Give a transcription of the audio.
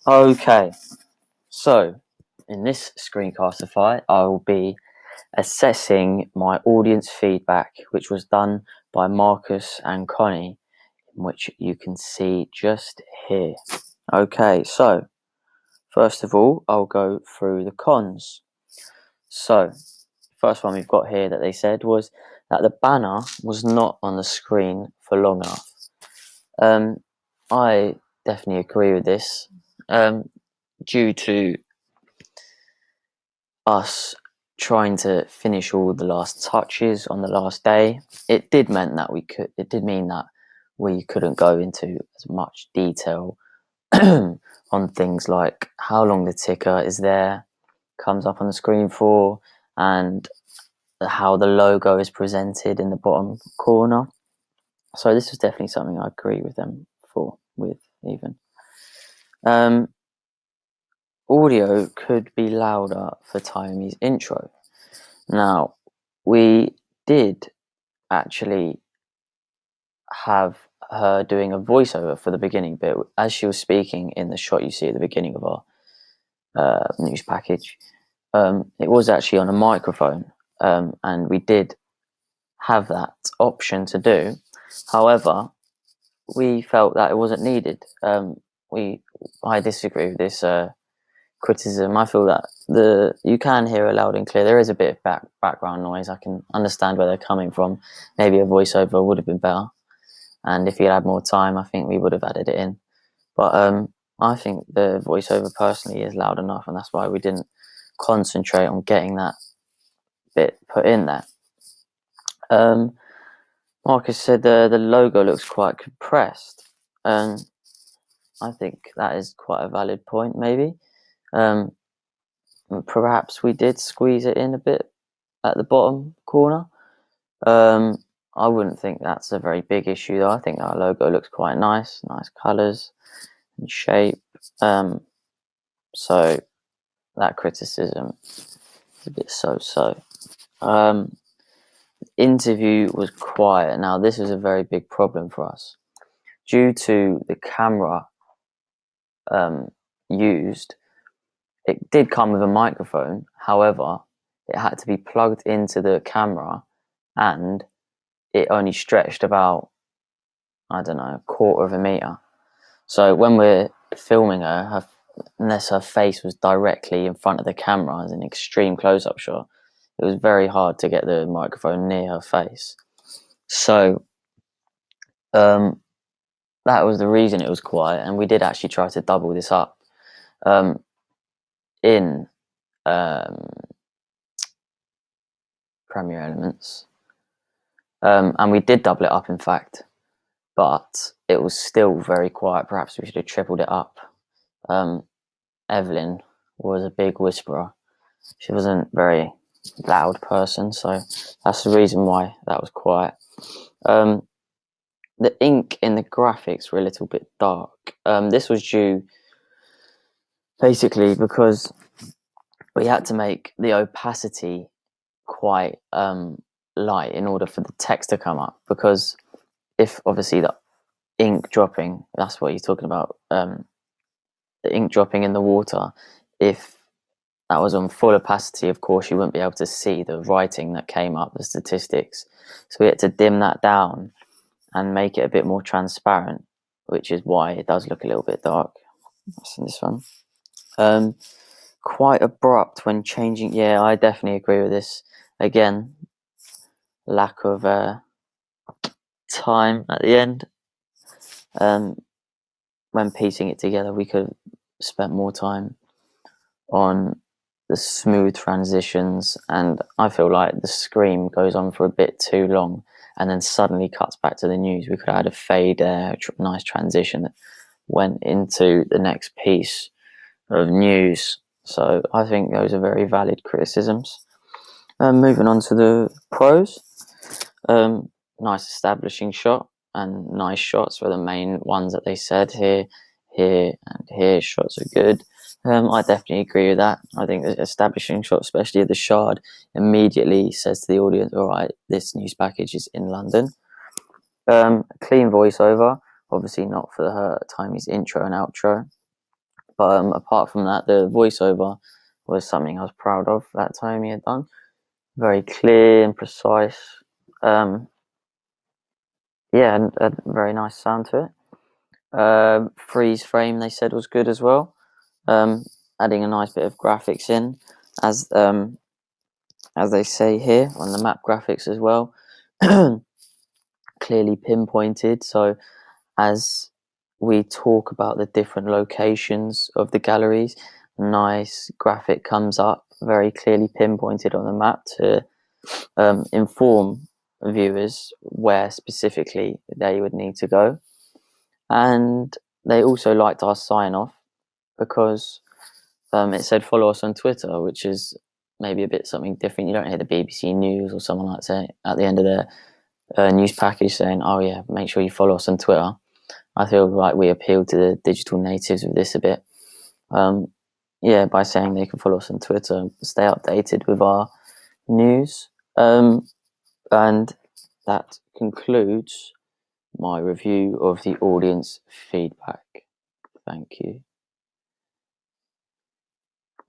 Okay, so in this screencastify, I will be assessing my audience feedback, which was done by Marcus and Connie, which you can see just here. Okay, so first of all, I'll go through the cons. So, first one we've got here that they said was that the banner was not on the screen for long enough. I definitely agree with this. Due to us trying to finish all the last touches on the last day, it did mean that we couldn't go into as much detail on things like how long the ticker is there, comes up on the screen for, and how the logo is presented in the bottom corner. So this was definitely something I agree with them with even. Audio could be louder for Tiny's intro. Now, we did actually have her doing a voiceover for the beginning bit as she was speaking in the shot you see at the beginning of our news package. It was actually on a microphone, and we did have that option to do. However, we felt that it wasn't needed. I disagree with this criticism. I feel that you can hear it loud and clear. There is a bit of background noise. I can understand where they're coming from. Maybe a voiceover would have been better, and if you had more time, I think we would have added it in. But I think the voiceover personally is loud enough, and that's why we didn't concentrate on getting that bit put in there. Marcus said the logo looks quite compressed, and I think that is quite a valid point. Maybe. Perhaps we did squeeze it in a bit at the bottom corner. I wouldn't think that's a very big issue though. I think our logo looks quite nice colours and shape. So that criticism is a bit so-so. Interview was quiet. Now this was a very big problem for us. Due to the camera used, it did come with a microphone. However, it had to be plugged into the camera, and it only stretched about, I don't know, a quarter of a meter. So when we're filming her, unless her face was directly in front of the camera as an extreme close-up shot, it was very hard to get the microphone near her face. So that was the reason it was quiet, and we did actually try to double this up in Premiere Elements. And we did double it up, in fact, but it was still very quiet. Perhaps we should have tripled it up. Evelyn was a big whisperer. She wasn't a very loud person, so that's the reason why that was quiet. The ink in the graphics were a little bit dark. This was due basically because we had to make the opacity quite light in order for the text to come up, because if obviously the ink dropping, that's what you're talking about, the ink dropping in the water, if that was on full opacity, of course you wouldn't be able to see the writing that came up, the statistics. So we had to dim that down and make it a bit more transparent, which is why it does look a little bit dark. That's in this one. Quite abrupt when changing. Yeah, I definitely agree with this. Again, lack of time at the end. When piecing it together, we could have spent more time on the smooth transitions, and I feel like the scream goes on for a bit too long and then suddenly cuts back to the news. We could have had a fade there, nice transition that went into the next piece of news. So I think those are very valid criticisms. Moving on to the pros. Nice establishing shot and nice shots were the main ones that they said. Here, and here shots are good. I definitely agree with that. I think the establishing shot, especially the shard, immediately says to the audience, all right, this news package is in London. Clean voiceover, obviously not for her Tiny's intro and outro, But apart from that, the voiceover was something I was proud of that Tayomi had done. Very clear and precise. Yeah, and a very nice sound to it. Freeze frame, they said, was good as well. Adding a nice bit of graphics in, as they say here on the map graphics as well. Clearly pinpointed, so as we talk about the different locations of the galleries, nice graphic comes up, very clearly pinpointed on the map to inform viewers where specifically they would need to go. And they also liked our sign off because it said follow us on Twitter, which is maybe a bit something different. You don't hear the BBC News or someone like that at the end of their news package saying, oh yeah, make sure you follow us on Twitter. I feel like we appealed to the digital natives with this a bit. Yeah, by saying they can follow us on Twitter, stay updated with our news. And that concludes my review of the audience feedback. Thank you.